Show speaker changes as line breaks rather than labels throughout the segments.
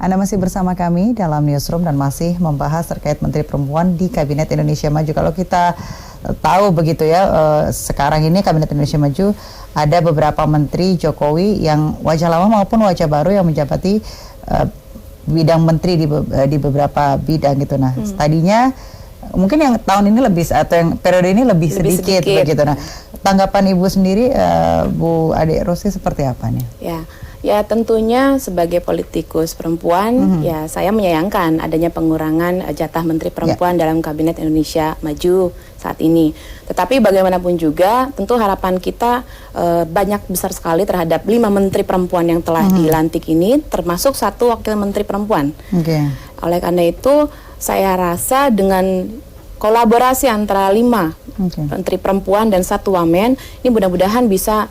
Anda masih bersama kami dalam Newsroom dan masih membahas terkait Menteri Perempuan di Kabinet Indonesia Maju. Kalau kita tahu begitu ya, sekarang ini Kabinet Indonesia Maju ada beberapa Menteri Jokowi yang wajah lama maupun wajah baru yang menjabati bidang menteri di beberapa bidang gitu. Nah, tadinya mungkin yang tahun ini lebih atau yang periode ini lebih sedikit begitu. Nah, tanggapan Ibu sendiri, Bu Ade Rosi seperti apa nih?
Ya tentunya sebagai politikus perempuan, ya saya menyayangkan adanya pengurangan jatah Menteri Perempuan dalam Kabinet Indonesia Maju saat ini. Tetapi bagaimanapun juga, tentu harapan kita banyak besar sekali terhadap 5 Menteri Perempuan yang telah dilantik ini, termasuk 1 Wakil Menteri Perempuan. Oleh karena itu, saya rasa dengan kolaborasi antara 5 Menteri Perempuan dan 1 Wamen, ini mudah-mudahan bisa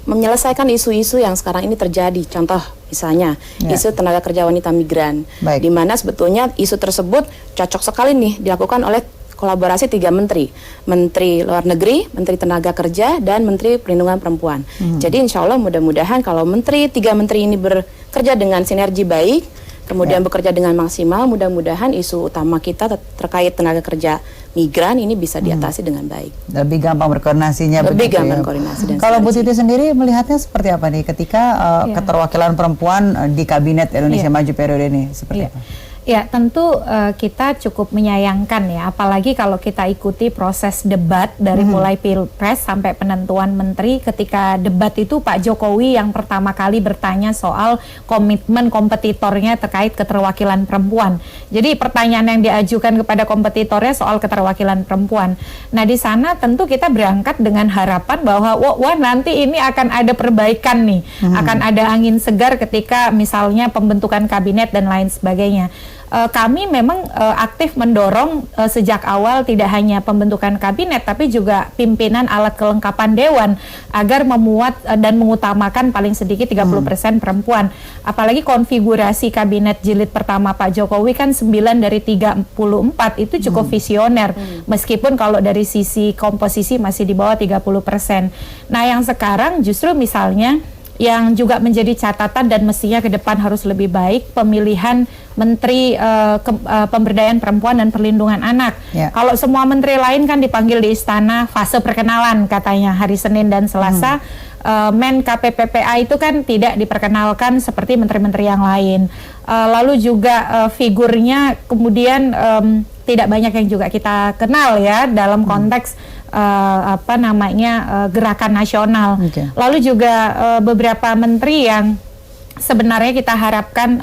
menyelesaikan isu-isu yang sekarang ini terjadi. Contoh misalnya isu tenaga kerja wanita migran, di mana sebetulnya isu tersebut cocok sekali nih dilakukan oleh kolaborasi 3 menteri, Menteri Luar Negeri, Menteri Tenaga Kerja, dan Menteri Perlindungan Perempuan. Jadi insya Allah mudah-mudahan kalau 3 menteri ini bekerja dengan sinergi baik, kemudian bekerja dengan maksimal, mudah-mudahan isu utama kita terkait tenaga kerja migran ini bisa diatasi dengan baik.
Lebih gampang berkoordinasinya.
Lebih gampang koordinasi.
Kalau Bu Siti sendiri melihatnya seperti apa nih ketika keterwakilan perempuan di Kabinet Indonesia Maju periode ini seperti apa?
Ya, tentu kita cukup menyayangkan ya, apalagi kalau kita ikuti proses debat dari mulai Pilpres sampai penentuan menteri. Ketika debat itu Pak Jokowi yang pertama kali bertanya soal komitmen kompetitornya terkait keterwakilan perempuan. Jadi pertanyaan yang diajukan kepada kompetitornya soal keterwakilan perempuan. Nah, di sana tentu kita berangkat dengan harapan bahwa wah nanti ini akan ada perbaikan nih, akan ada angin segar ketika misalnya pembentukan kabinet dan lain sebagainya. Kami memang aktif mendorong sejak awal tidak hanya pembentukan kabinet tapi juga pimpinan alat kelengkapan dewan agar memuat dan mengutamakan paling sedikit 30% perempuan. Apalagi konfigurasi kabinet jilid pertama Pak Jokowi kan 9 dari 34 itu cukup visioner, meskipun kalau dari sisi komposisi masih di bawah 30%. Nah, yang sekarang justru misalnya yang juga menjadi catatan dan mestinya ke depan harus lebih baik, pemilihan Menteri Pemberdayaan Perempuan dan Perlindungan Anak. Kalau semua menteri lain kan dipanggil di istana fase perkenalan katanya hari Senin dan Selasa, Men KPPPA itu kan tidak diperkenalkan seperti menteri-menteri yang lain. Lalu juga figurnya kemudian tidak banyak yang juga kita kenal ya dalam konteks gerakan nasional. Lalu juga beberapa menteri yang sebenarnya kita harapkan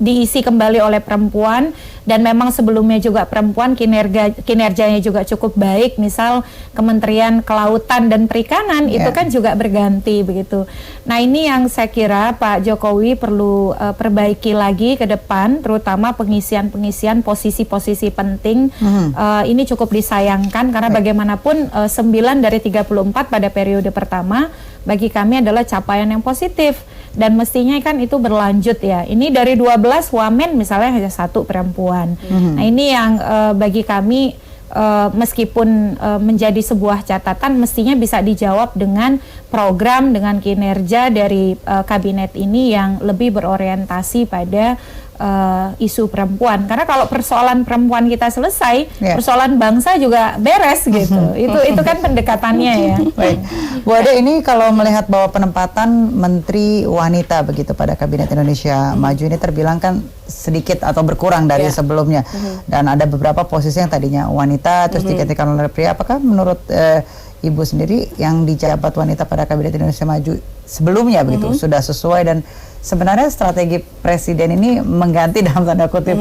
diisi kembali oleh perempuan, dan memang sebelumnya juga perempuan kinerjanya juga cukup baik. Misal Kementerian Kelautan dan Perikanan itu kan juga berganti begitu. Nah, ini yang saya kira Pak Jokowi perlu perbaiki lagi ke depan, terutama pengisian posisi-posisi penting. Ini cukup disayangkan karena bagaimanapun 9 dari 34 pada periode pertama bagi kami adalah capaian yang positif, dan mestinya kan itu berlanjut ya. Ini dari 12 wamen misalnya hanya 1 perempuan. Nah, ini yang bagi kami meskipun menjadi sebuah catatan, mestinya bisa dijawab dengan program, dengan kinerja dari kabinet ini yang lebih berorientasi pada isu perempuan. Karena kalau persoalan perempuan kita selesai, persoalan bangsa juga beres gitu. Itu kan pendekatannya ya.
Baik. Bu Ade, ini kalau melihat bahwa penempatan menteri wanita begitu pada Kabinet Indonesia Maju ini terbilang kan sedikit atau berkurang dari sebelumnya. Dan ada beberapa posisi yang tadinya wanita terus digantikan oleh pria. Apakah menurut Ibu sendiri yang dijabat wanita pada Kabinet Indonesia Maju sebelumnya begitu sudah sesuai, dan sebenarnya strategi Presiden ini mengganti dalam tanda kutip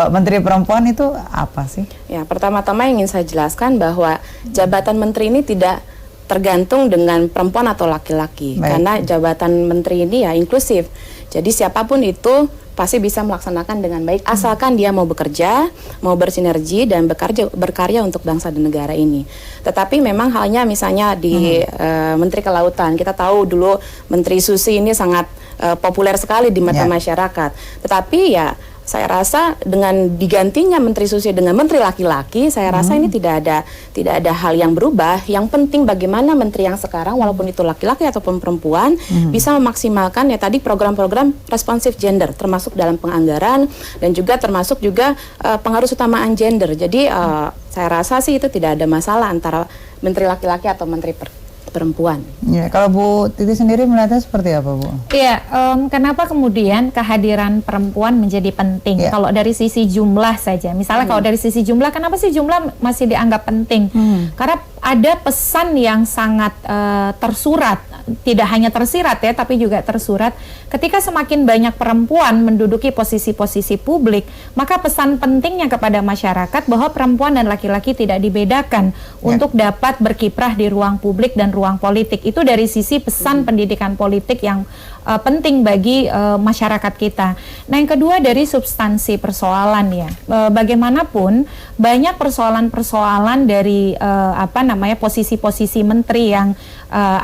Menteri Perempuan itu apa sih?
Ya, pertama-tama ingin saya jelaskan bahwa jabatan menteri ini tidak tergantung dengan perempuan atau laki-laki, karena jabatan menteri ini ya inklusif. Jadi siapapun itu pasti bisa melaksanakan dengan baik asalkan dia mau bekerja, mau bersinergi dan berkarya untuk bangsa dan negara ini. Tetapi memang halnya misalnya di Menteri Kelautan, kita tahu dulu Menteri Susi ini sangat populer sekali di mata masyarakat. Tetapi ya saya rasa dengan digantinya Menteri Susi dengan menteri laki-laki, saya rasa ini tidak ada hal yang berubah. Yang penting bagaimana menteri yang sekarang, walaupun itu laki-laki ataupun perempuan, bisa memaksimalkan ya tadi program-program responsif gender, termasuk dalam penganggaran dan juga termasuk juga pengaruh utamaan gender. Jadi saya rasa sih itu tidak ada masalah antara menteri laki-laki atau menteri perempuan.
Ya, kalau Bu Titi sendiri melihatnya seperti apa, Bu?
Iya, kenapa kemudian kehadiran perempuan menjadi penting?
Ya.
Kalau dari sisi jumlah saja, misalnya kalau dari sisi jumlah, kenapa sih jumlah masih dianggap penting? Karena ada pesan yang sangat tersurat, tidak hanya tersirat ya, tapi juga tersurat. Ketika semakin banyak perempuan menduduki posisi-posisi publik, maka pesan pentingnya kepada masyarakat bahwa perempuan dan laki-laki tidak dibedakan untuk dapat berkiprah di ruang publik dan ruang politik. Itu dari sisi pesan pendidikan politik yang penting bagi masyarakat kita. Nah, yang kedua dari substansi persoalan ya. Bagaimanapun banyak persoalan-persoalan dari posisi-posisi menteri yang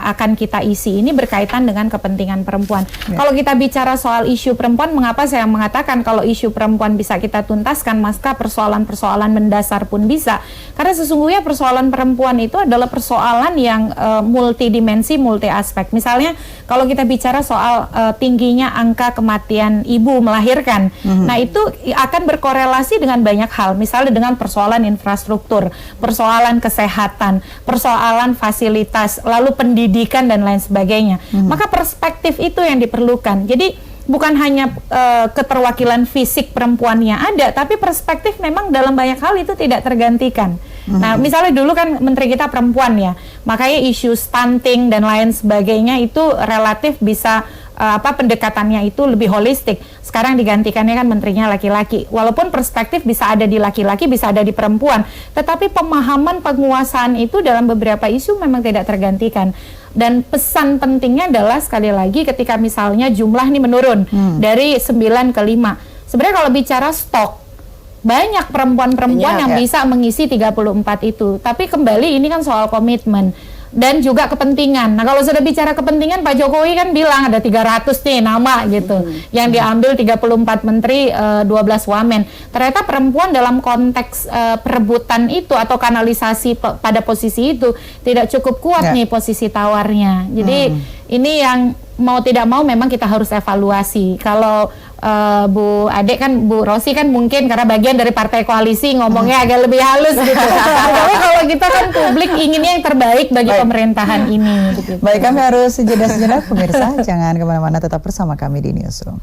akan kita isi ini berkaitan dengan kepentingan perempuan. Kalau kita bicara soal isu perempuan, mengapa saya mengatakan kalau isu perempuan bisa kita tuntaskan, maka persoalan-persoalan mendasar pun bisa. Karena sesungguhnya persoalan perempuan itu adalah persoalan yang multidimensi, multi aspek. Misalnya kalau kita bicara soal tingginya angka kematian ibu melahirkan, nah itu akan berkorelasi dengan banyak hal. Misalnya dengan persoalan infrastruktur, persoalan kesehatan, persoalan fasilitas, lalu pendidikan dan lain sebagainya. Maka perspektif itu yang diperlukan. Jadi bukan hanya keterwakilan fisik perempuannya ada, tapi perspektif memang dalam banyak hal itu tidak tergantikan. Nah, misalnya dulu kan menteri kita perempuan ya, makanya isu stunting dan lain sebagainya itu relatif bisa pendekatannya itu lebih holistik. Sekarang digantikannya kan menterinya laki-laki. Walaupun perspektif bisa ada di laki-laki, bisa ada di perempuan, tetapi pemahaman penguasaan itu dalam beberapa isu memang tidak tergantikan. Dan pesan pentingnya adalah sekali lagi ketika misalnya jumlah ini menurun dari 9 ke 5. Sebenarnya kalau bicara stok, banyak perempuan-perempuan yang bisa mengisi 34 itu. Tapi kembali ini kan soal komitmen dan juga kepentingan. Nah, kalau sudah bicara kepentingan, Pak Jokowi kan bilang ada 300 nih nama gitu. Yang diambil 34 menteri, 12 wamen. Ternyata perempuan dalam konteks perebutan itu atau kanalisasi pada posisi itu tidak cukup kuat nih posisi tawarnya. Jadi ini yang mau tidak mau memang kita harus evaluasi. Kalau Bu Ade kan, Bu Rosi kan mungkin karena bagian dari partai koalisi ngomongnya agak lebih halus gitu. Tapi kalau kita kan publik inginnya yang terbaik bagi pemerintahan ini. Gitu.
Baik, kami harus jeda sejenak pemirsa. Jangan kemana-mana, tetap bersama kami di Newsroom.